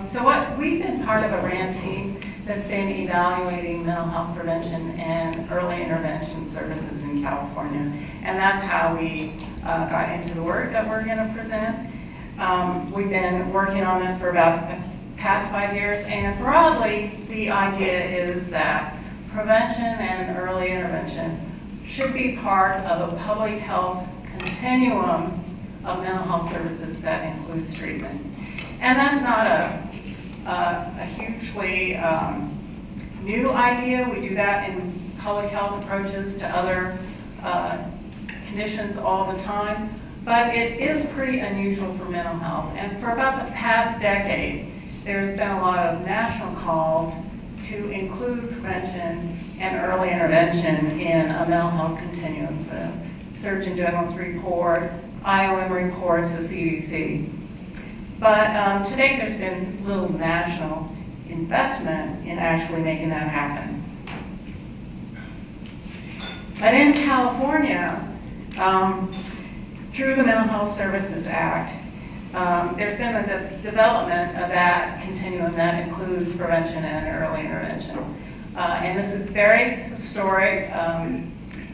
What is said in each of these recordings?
So we've been part of a RAND team that's been evaluating mental health prevention and early intervention services in California. And that's how we got into the work that we're going to present. We've been working on this for about the past 5 years, and broadly, the idea is that prevention and early intervention should be part of a public health continuum of mental health services that includes treatment. And that's not a hugely new idea. We do that in public health approaches to other conditions all the time, but it is pretty unusual for mental health. And for about the past decade, there's been a lot of national calls to include prevention and early intervention in a mental health continuum. So Surgeon General's report, IOM reports, the CDC. But to date, there's been little national investment in actually making that happen. But in California, through the Mental Health Services Act, there's been a development of that continuum that includes prevention and early intervention. And this is a very historic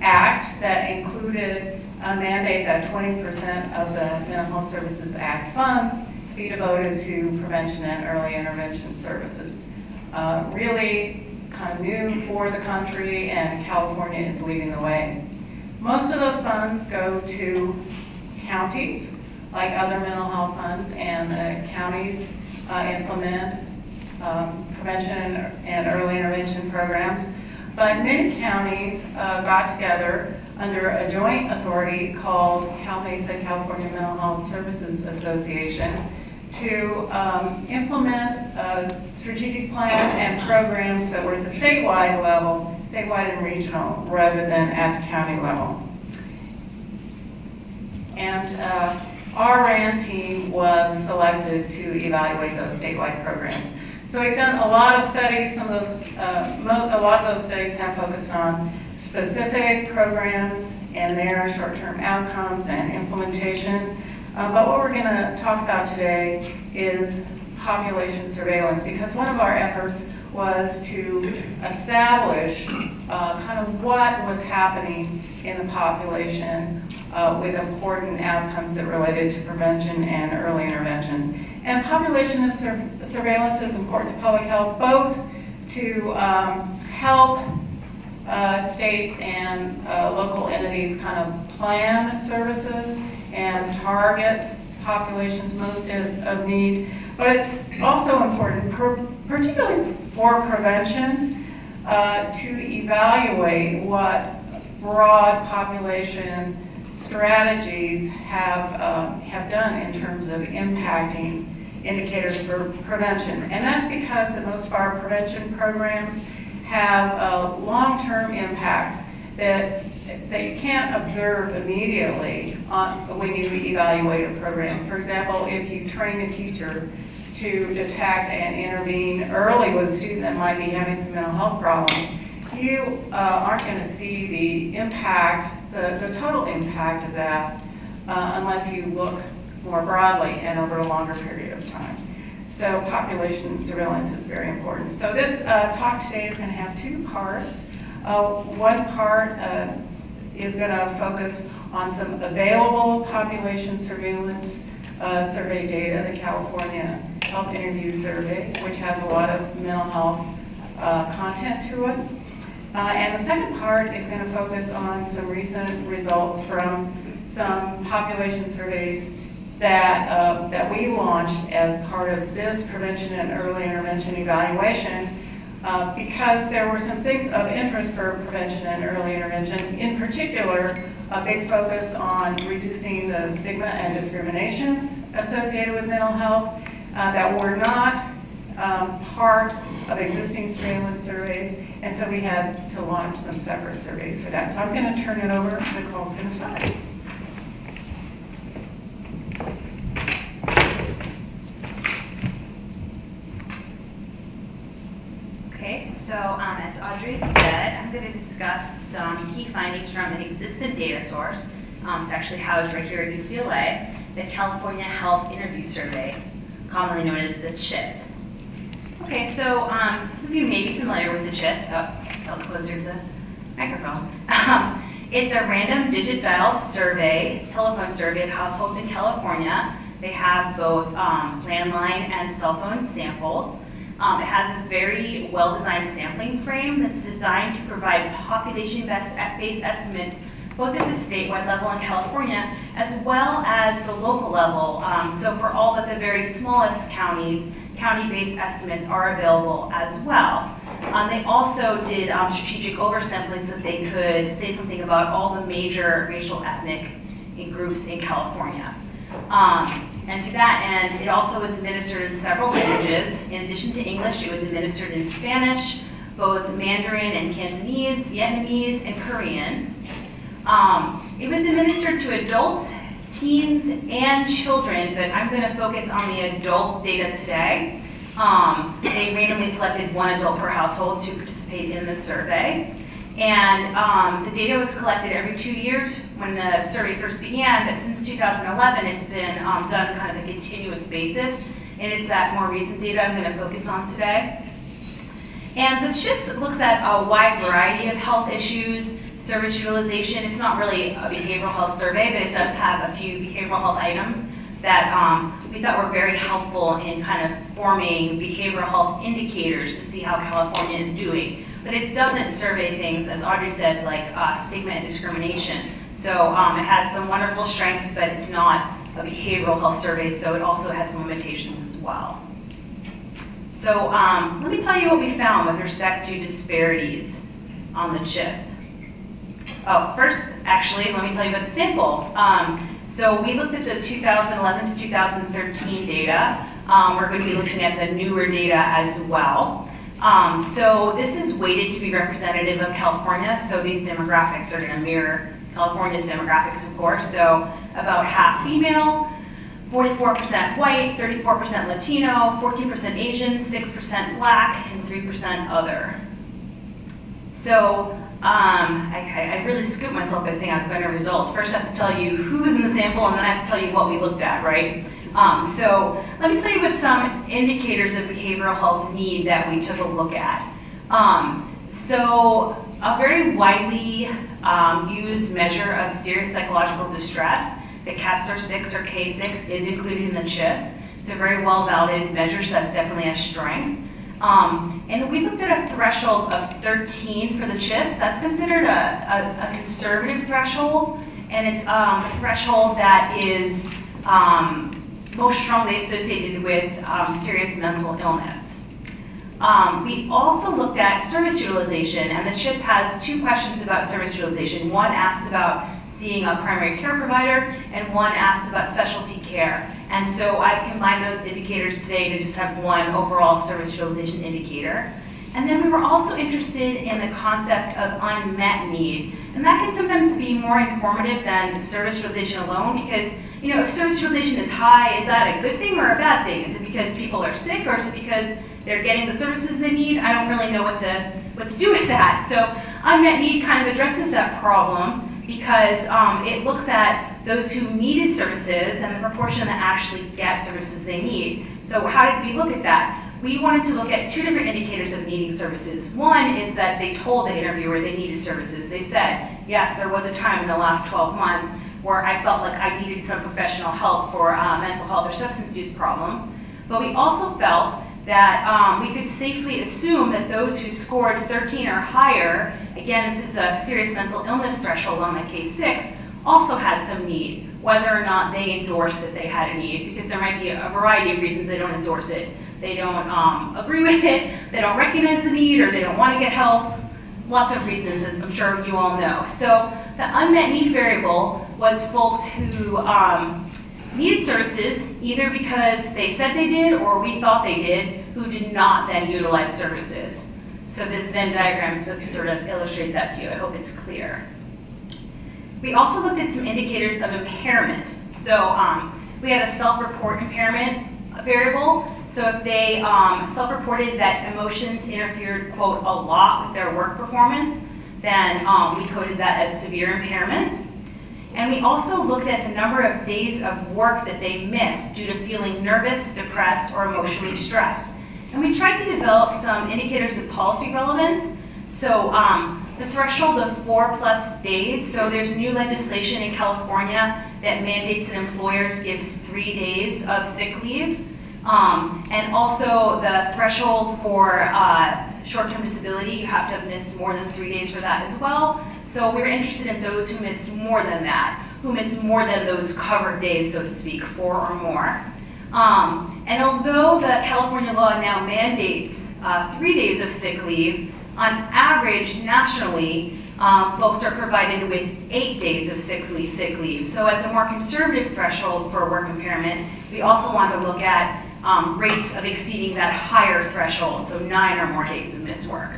act that included a mandate that 20% of the Mental Health Services Act funds be devoted to prevention and early intervention services. Really kind of new for the country, and California is leading the way. Most of those funds go to counties, like other mental health funds, and the counties implement prevention and early intervention programs. But many counties got together under a joint authority called Cal Mesa California Mental Health Services Association to implement a strategic plan and programs that were at the statewide level, statewide and regional, rather than at the county level. And our RAND team was selected to evaluate those statewide programs. So we've done a lot of studies. Some of those, a lot of those studies have focused on specific programs and their short-term outcomes and implementation. But what we're going to talk about today is population surveillance, because one of our efforts was to establish kind of what was happening in the population with important outcomes that related to prevention and early intervention. And population surveillance is important to public health, both to help states and local entities kind of plan services and target populations most of need. But it's also important, particularly for prevention, to evaluate what broad population strategies have done in terms of impacting indicators for prevention. And that's because that most of our prevention programs have long-term impacts that you can't observe immediately when you evaluate a program. For example, if you train a teacher to detect and intervene early with a student that might be having some mental health problems, you aren't going to see the impact, the total impact of that unless you look more broadly and over a longer period of time. So population surveillance is very important. So this talk today is going to have two parts. One part is going to focus on some available population surveillance survey data, the California Health Interview Survey, which has a lot of mental health content to it. And the second part is going to focus on some recent results from some population surveys that we launched as part of this prevention and early intervention evaluation, because there were some things of interest for prevention and early intervention. In particular, a big focus on reducing the stigma and discrimination associated with mental health that were not part of existing surveillance surveys, and so we had to launch some separate surveys for that. So I'm going to turn it over. Nicole's going to start. Okay, so as Audrey said, I'm going to discuss some key findings from an existing data source. It's actually housed right here at UCLA, the California Health Interview Survey, commonly known as the CHIS. Okay, so some of you may be familiar with the CHIS. Oh, felt closer to the microphone. It's a random digit dial survey, telephone survey of households in California. They have both landline and cell phone samples. It has a very well-designed sampling frame that's designed to provide population-based estimates both at the statewide level in California as well as the local level. So for all but the very smallest counties, county-based estimates are available as well. They also did strategic oversampling so that they could say something about all the major racial ethnic groups in California. And to that end, it also was administered in several languages. In addition to English, it was administered in Spanish, both Mandarin and Cantonese, Vietnamese, and Korean. It was administered to adults, teens, and children, but I'm going to focus on the adult data today. They randomly selected one adult per household to participate in the survey. And the data was collected every 2 years when the survey first began, but since 2011 it's been done kind of a continuous basis, and it's that more recent data I'm going to focus on today. And the CHIS looks at a wide variety of health issues, service utilization. It's not really a behavioral health survey, but it does have a few behavioral health items that we thought were very helpful in kind of forming behavioral health indicators to see how California is doing. But it doesn't survey things, as Audrey said, like stigma and discrimination. So it has some wonderful strengths, but it's not a behavioral health survey, so it also has some limitations as well. So let me tell you what we found with respect to disparities on the CHIS. Oh, first, actually, let me tell you about the sample. So we looked at the 2011 to 2013 data. We're going to be looking at the newer data as well. So this is weighted to be representative of California, so these demographics are going to mirror California's demographics, of course. So about half female, 44% white, 34% Latino, 14% Asian, 6% black, and 3% other. So I really scooped myself by saying I was going to results. First I have to tell you who was in the sample, and then I have to tell you what we looked at, right? So let me tell you what some indicators of behavioral health need that we took a look at. So a very widely used measure of serious psychological distress, the CASR-6 or K6, is included in the CHIS. It's a very well-validated measure, so that's definitely a strength. And we looked at a threshold of 13 for the CHIS. That's considered a conservative threshold, and it's a threshold that is most strongly associated with serious mental illness. We also looked at service utilization, and the CHIS has two questions about service utilization. One asks about seeing a primary care provider, and one asks about specialty care. And so I've combined those indicators today to just have one overall service utilization indicator. And then we were also interested in the concept of unmet need. And that can sometimes be more informative than service utilization alone, because if service utilization is high, is that a good thing or a bad thing? Is it because people are sick, or is it because they're getting the services they need? I don't really know what to do with that. So unmet need kind of addresses that problem, because it looks at those who needed services and the proportion that actually get services they need. So how did we look at that? We wanted to look at two different indicators of needing services. One is that they told the interviewer they needed services. They said, yes, there was a time in the last 12 months where I felt like I needed some professional help for a mental health or substance use problem. But we also felt that we could safely assume that those who scored 13 or higher, again, this is a serious mental illness threshold on the K6, also had some need, whether or not they endorsed that they had a need, because there might be a variety of reasons they don't endorse it. They don't agree with it, they don't recognize the need, or they don't want to get help. Lots of reasons, as I'm sure you all know. So the unmet need variable was folks who needed services either because they said they did or we thought they did, who did not then utilize services. So this Venn diagram is supposed to sort of illustrate that to you. I hope it's clear. We also looked at some indicators of impairment. So we had a self-report impairment variable. So if they self-reported that emotions interfered, quote, a lot with their work performance, then we coded that as severe impairment. And we also looked at the number of days of work that they missed due to feeling nervous, depressed, or emotionally stressed. And we tried to develop some indicators of policy relevance. So the threshold of 4+ days, so there's new legislation in California that mandates that employers give 3 days of sick leave. And also the threshold for short-term disability, you have to have missed more than 3 days for that as well. So we were interested in those who missed more than that, who missed more than those covered days, so to speak, 4 or more. And although the California law now mandates 3 days of sick leave, on average, nationally, folks are provided with 8 days of sick leave. So as a more conservative threshold for work impairment, we also want to look at rates of exceeding that higher threshold, so 9 or more days of missed work.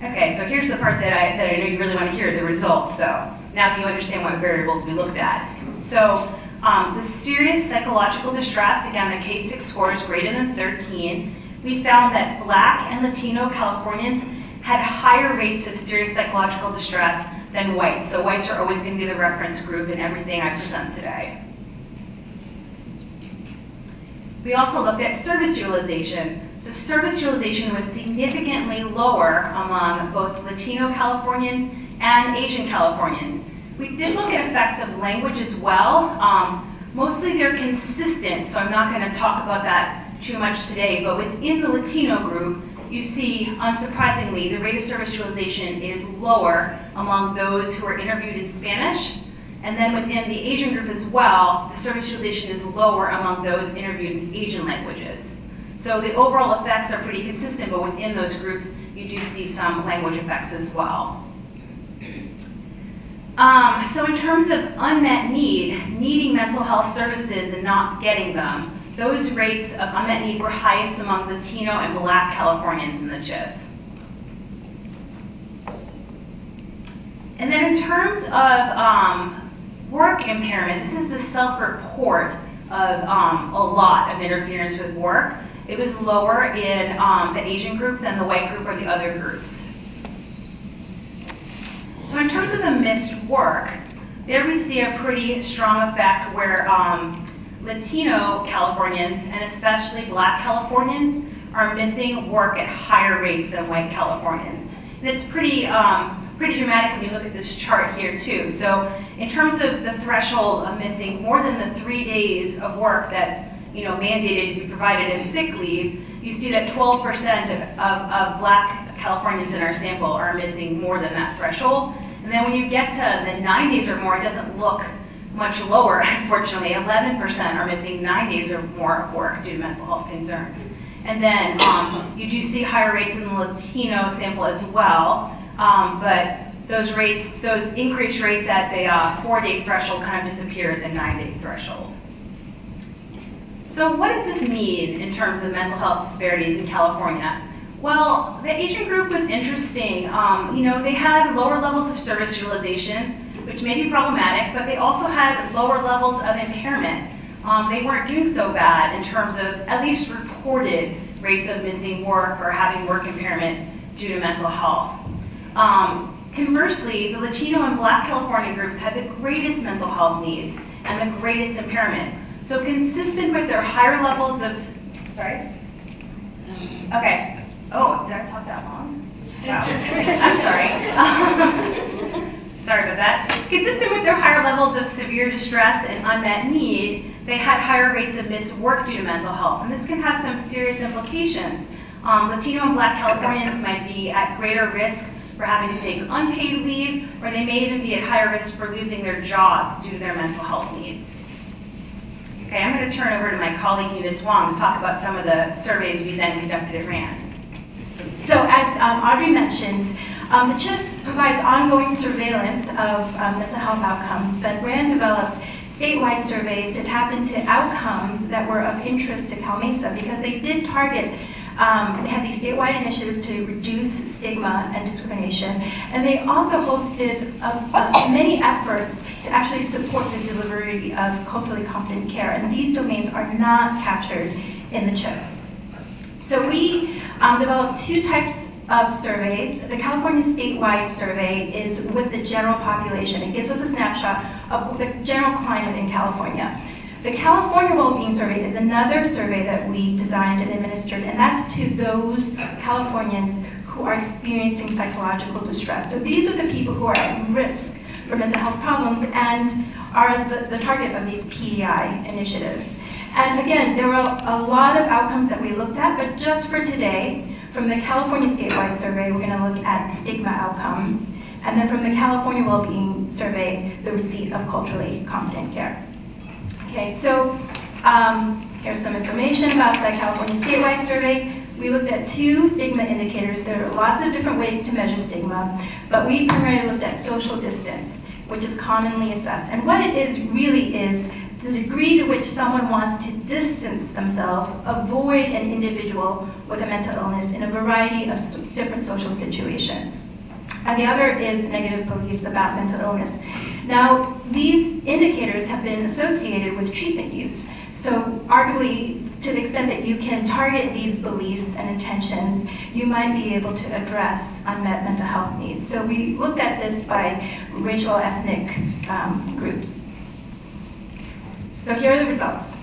Okay, so here's the part that I know you really want to hear, the results though. Now that you understand what variables we looked at. So the serious psychological distress, again, the K6 score is greater than 13. We found that Black and Latino Californians had higher rates of serious psychological distress than whites. So whites are always going to be the reference group in everything I present today. We also looked at service utilization. So service utilization was significantly lower among both Latino Californians and Asian Californians. We did look at effects of language as well. Mostly they're consistent, so I'm not going to talk about that too much today, but within the Latino group, you see, unsurprisingly, the rate of service utilization is lower among those who are interviewed in Spanish. And then within the Asian group as well, the service utilization is lower among those interviewed in Asian languages. So the overall effects are pretty consistent, but within those groups, you do see some language effects as well. So in terms of unmet need, needing mental health services and not getting them, those rates of unmet need were highest among Latino and Black Californians in the GIS. And then in terms of work impairment, this is the self-report of a lot of interference with work. It was lower in the Asian group than the white group or the other groups. So in terms of the missed work, there we see a pretty strong effect where Latino Californians, and especially Black Californians, are missing work at higher rates than white Californians. And it's pretty dramatic when you look at this chart here too. So in terms of the threshold of missing more than the 3 days of work that's mandated to be provided as sick leave, you see that 12% of Black Californians in our sample are missing more than that threshold. And then when you get to the 9 days or more, it doesn't look much lower, unfortunately. 11% are missing 9 days or more of work due to mental health concerns. And then you do see higher rates in the Latino sample as well, but those increased rates at the 4-day threshold kind of disappear at the 9-day threshold. So what does this mean in terms of mental health disparities in California? Well, the Asian group was interesting. They had lower levels of service utilization, which may be problematic, but they also had lower levels of impairment. They weren't doing so bad in terms of at least reported rates of missing work or having work impairment due to mental health. Conversely, the Latino and Black California groups had the greatest mental health needs and the greatest impairment. So consistent with their higher levels of, sorry? Okay. Oh, did I talk that long? Wow. I'm sorry. Sorry about that. Consistent with their higher levels of severe distress and unmet need, they had higher rates of missed work due to mental health. And this can have some serious implications. Latino and Black Californians might be at greater risk for having to take unpaid leave, or they may even be at higher risk for losing their jobs due to their mental health needs. Okay, I'm going to turn over to my colleague Eunice Wong to talk about some of the surveys we then conducted at RAND. So as Audrey mentioned, the CHIS provides ongoing surveillance of mental health outcomes, but RAND developed statewide surveys to tap into outcomes that were of interest to Cal Mesa because they did target, they had these statewide initiatives to reduce stigma and discrimination, and they also hosted many efforts to actually support the delivery of culturally competent care, and these domains are not captured in the CHIS. So we developed two types of surveys. The California statewide survey is with the general population. It gives us a snapshot of the general climate in California. The California Wellbeing Survey is another survey that we designed and administered, and that's to those Californians who are experiencing psychological distress. So these are the people who are at risk for mental health problems and are the target of these PEI initiatives. And again, there were a lot of outcomes that we looked at, but just for today, from the California statewide survey, we're going to look at stigma outcomes, and then from the California Wellbeing Survey, the receipt of culturally competent care. Okay, so here's some information about the California statewide survey. We looked at 2 stigma indicators. There are lots of different ways to measure stigma, but we primarily looked at social distance, which is commonly assessed. And what it is really is the degree to which someone wants to distance themselves, avoid an individual with a mental illness in a variety of different social situations. And the other is negative beliefs about mental illness. Now, these indicators have been associated with treatment use. So arguably, to the extent that you can target these beliefs and intentions, you might be able to address unmet mental health needs. So we looked at this by racial ethnic groups. So here are the results.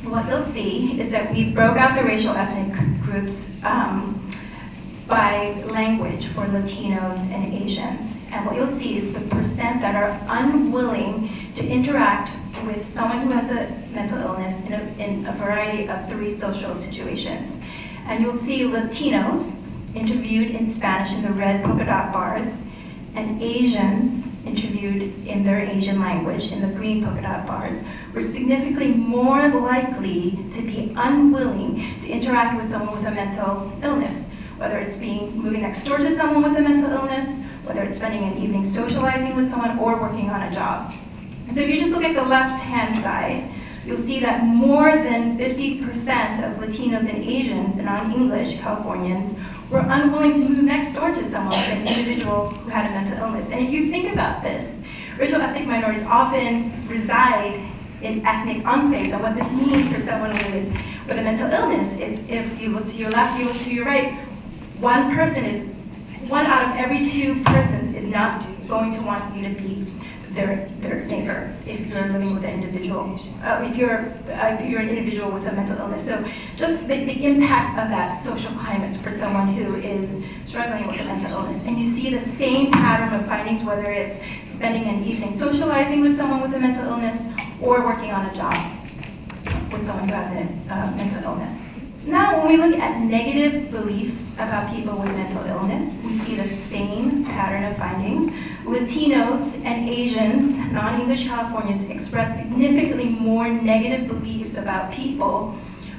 What you'll see is that we broke out the racial ethnic groups by language for Latinos and Asians. And what you'll see is the percent that are unwilling to interact with someone who has a mental illness in a variety of 3 social situations. And you'll see Latinos interviewed in Spanish in the red polka dot bars, and Asians interviewed in their Asian language in the green polka dot bars were significantly more likely to be unwilling to interact with someone with a mental illness, whether it's moving next door to someone with a mental illness, whether it's spending an evening socializing with someone, or working on a job. So if you just look at the left-hand side, you'll see that more than 50% of Latinos and Asians, non-English Californians, were unwilling to move next door to someone with an individual who had a mental illness. And if you think about this, racial ethnic minorities often reside in ethnic enclaves, and what this means for someone with a mental illness is if you look to your left, you look to your right, one out of every 2 persons is not going to want you to be their neighbor if you're living with an individual, if you're an individual with a mental illness. So just the impact of that social climate for someone who is struggling with a mental illness. And you see the same pattern of findings, whether it's spending an evening socializing with someone with a mental illness or working on a job with someone who has a mental illness. Now, when we look at negative beliefs about people with mental illness, we see the same pattern of findings. Latinos and Asians, non-English Californians, express significantly more negative beliefs about people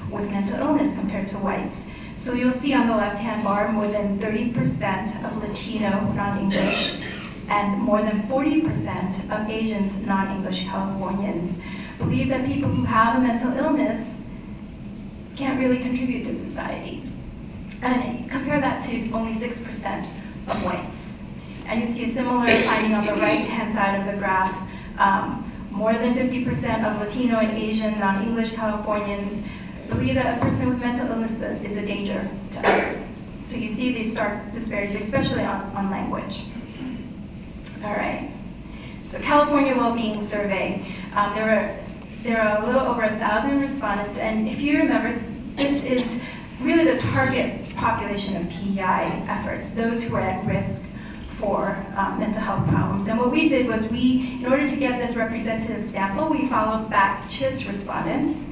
with mental illness compared to whites. So you'll see on the left-hand bar, more than 30% of Latino non-English and more than 40% of Asians non-English Californians believe that people who have a mental illness can't really contribute to society. And compare that to only 6% of whites. And you see a similar finding on the right-hand side of the graph. More than 50% of Latino and Asian non-English Californians believe that a person with mental illness is a danger to others. So you see these stark disparities, especially on language. All right. So California Wellbeing Survey. There are a little over 1,000 respondents, and if you remember, this is really the target population of PEI efforts, those who are at risk for mental health problems. And what we did was in order to get this representative sample, we followed back CHIS respondents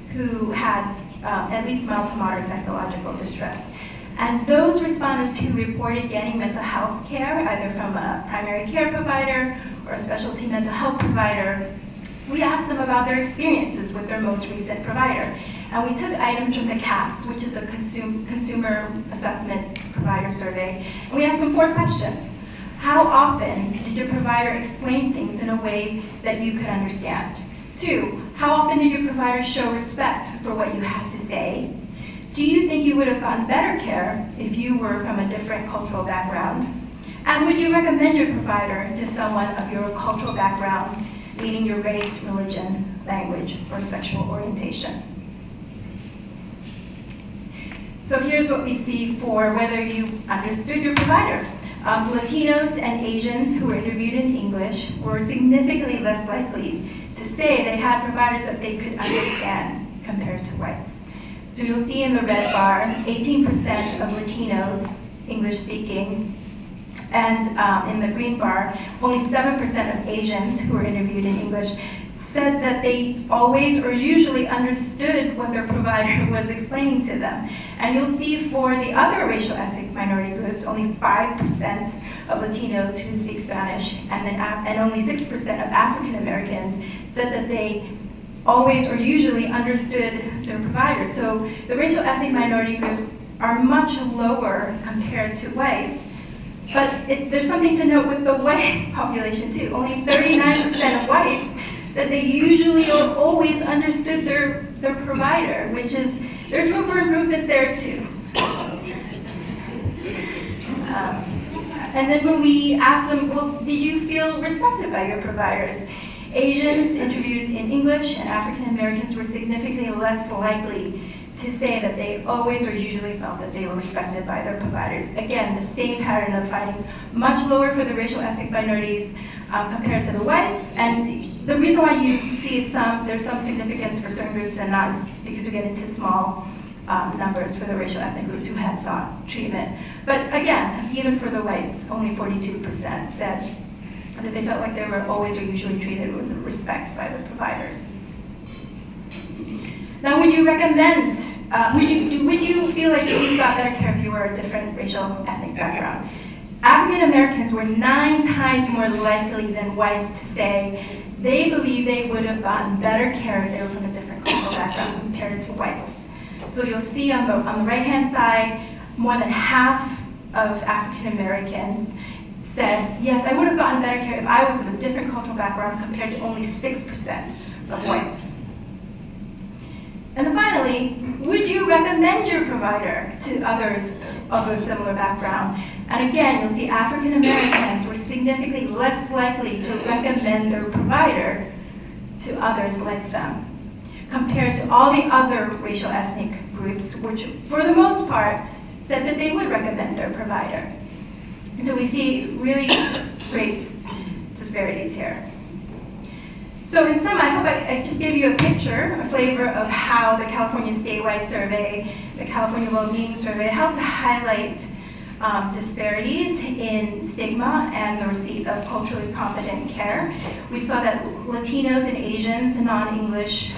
who had at least mild to moderate psychological distress. And those respondents who reported getting mental health care, either from a primary care provider or a specialty mental health provider, we asked them about their experiences with their most recent provider. And we took items from the CAPS, which is a consumer assessment provider survey, and we asked them 4 questions. How often did your provider explain things in a way that you could understand? 2, how often did your provider show respect for what you had to say? Do you think you would have gotten better care if you were from a different cultural background? And would you recommend your provider to someone of your cultural background, meaning your race, religion, language, or sexual orientation? So here's what we see for whether you understood your provider. Latinos and Asians who were interviewed in English were significantly less likely to say they had providers that they could understand compared to whites. So you'll see in the red bar, 18% of Latinos, English speaking, and in the green bar, only 7% of Asians who were interviewed in English said that they always or usually understood what their provider was explaining to them. And you'll see for the other racial ethnic minority groups, only 5% of Latinos who speak Spanish and only 6% of African Americans said that they always or usually understood their providers. So the racial ethnic minority groups are much lower compared to whites. But there's something to note with the white population too. Only 39% of whites said they usually or always understood their provider, which is, there's room for improvement there too. And then when we asked them, well, did you feel respected by your providers? Asians interviewed in English and African Americans were significantly less likely to say that they always or usually felt that they were respected by their providers. Again, the same pattern of findings, much lower for the racial ethnic minorities compared to the whites. And the reason why you see there's some significance for certain groups and not is because we get into small numbers for the racial ethnic groups who had sought treatment. But again, even for the whites, only 42% said that they felt like they were always or usually treated with respect by the providers. Now, would you recommend, would you feel like you got better care if you were a different racial ethnic background? African Americans were 9 times more likely than whites to say they believe they would have gotten better care if they were from a different cultural background compared to whites. So you'll see on the right-hand side, more than half of African Americans said, yes, I would have gotten better care if I was of a different cultural background compared to only 6% of whites. And then finally, would you recommend your provider to others of a similar background? And again, you'll see African Americans were significantly less likely to recommend their provider to others like them, compared to all the other racial ethnic groups, which for the most part said that they would recommend their provider. And so we see really great disparities here. So in sum, I hope I just gave you a picture, a flavor of how the California statewide survey, the California Wellbeing Survey helped to highlight disparities in stigma and the receipt of culturally competent care. We saw that Latinos and Asians and non-English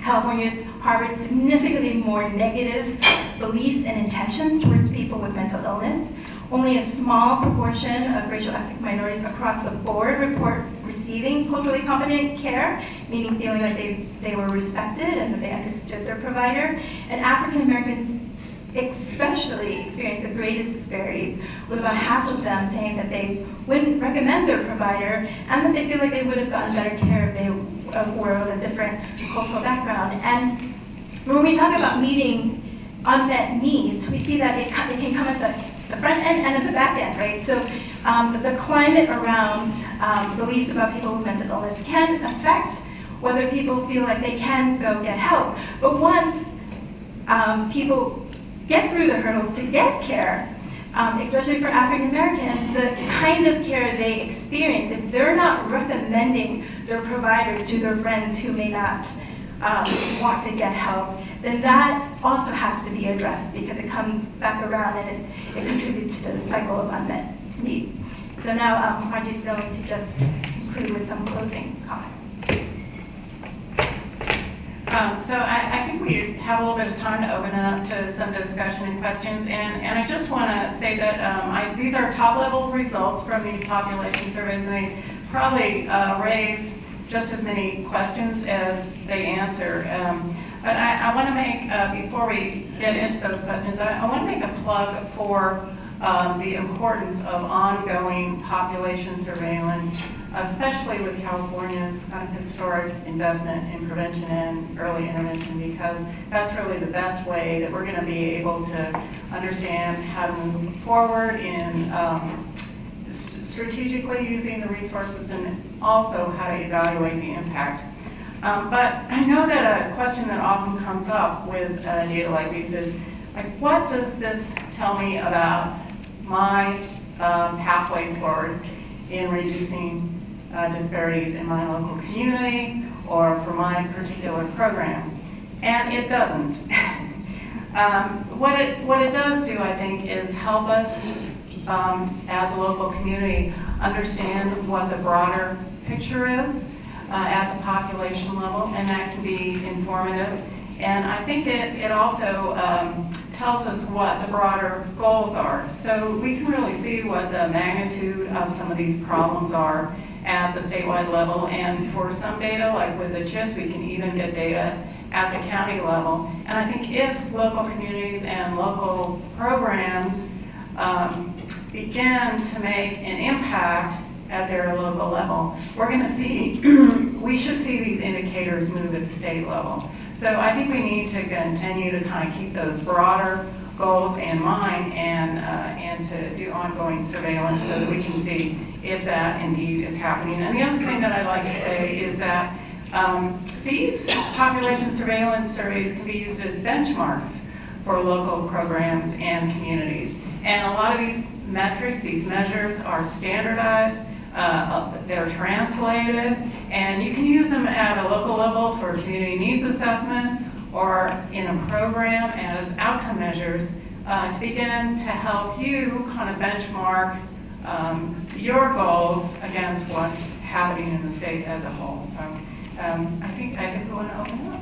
Californians harbored significantly more negative beliefs and intentions towards people with mental illness. Only a small proportion of racial ethnic minorities across the board report receiving culturally competent care, meaning feeling like they were respected and that they understood their provider. And African Americans especially experienced the greatest disparities, with about half of them saying that they wouldn't recommend their provider and that they feel like they would have gotten better care if they were of a different cultural background. And when we talk about meeting unmet needs, we see that it can come at the front end and at the back end, right? So the climate around beliefs about people with mental illness can affect whether people feel like they can go get help. But once people get through the hurdles to get care, especially for African Americans, the kind of care they experience, if they're not recommending their providers to their friends who may not want to get help, then that also has to be addressed because it comes back around and it contributes to the cycle of unmet need. So now Audrey is going to just conclude with some closing comments. So I think we have a little bit of time to open it up to some discussion and questions, and I just want to say that these are top-level results from these population surveys, and they probably raise just as many questions as they answer. But I want to make, before we get into those questions, I want to make a plug for the importance of ongoing population surveillance, especially with California's kind of historic investment in prevention and early intervention, because that's really the best way that we're going to be able to understand how to move forward in strategically using the resources and also how to evaluate the impact. But I know that a question that often comes up with data like these is, Like, what does this tell me about my pathways forward in reducing disparities in my local community or for my particular program? And it doesn't. What it does do, I think, is help us as a local community understand what the broader picture is at the population level, and that can be informative. And I think it also tells us what the broader goals are. So we can really see what the magnitude of some of these problems are at the statewide level. And for some data, like with the GIS, we can even get data at the county level. And I think if local communities and local programs begin to make an impact at their local level, we're going to see, we should see these indicators move at the state level. So I think we need to continue to kind of keep those broader goals in mind and to do ongoing surveillance so that we can see if that indeed is happening. And the other thing that I'd like to say is that these population surveillance surveys can be used as benchmarks for local programs and communities. And a lot of these metrics, these measures are standardized, they're translated, and you can use them at a local level for community needs assessment or in a program as outcome measures to begin to help you kind of benchmark your goals against what's happening in the state as a whole. So I think we want to open it up.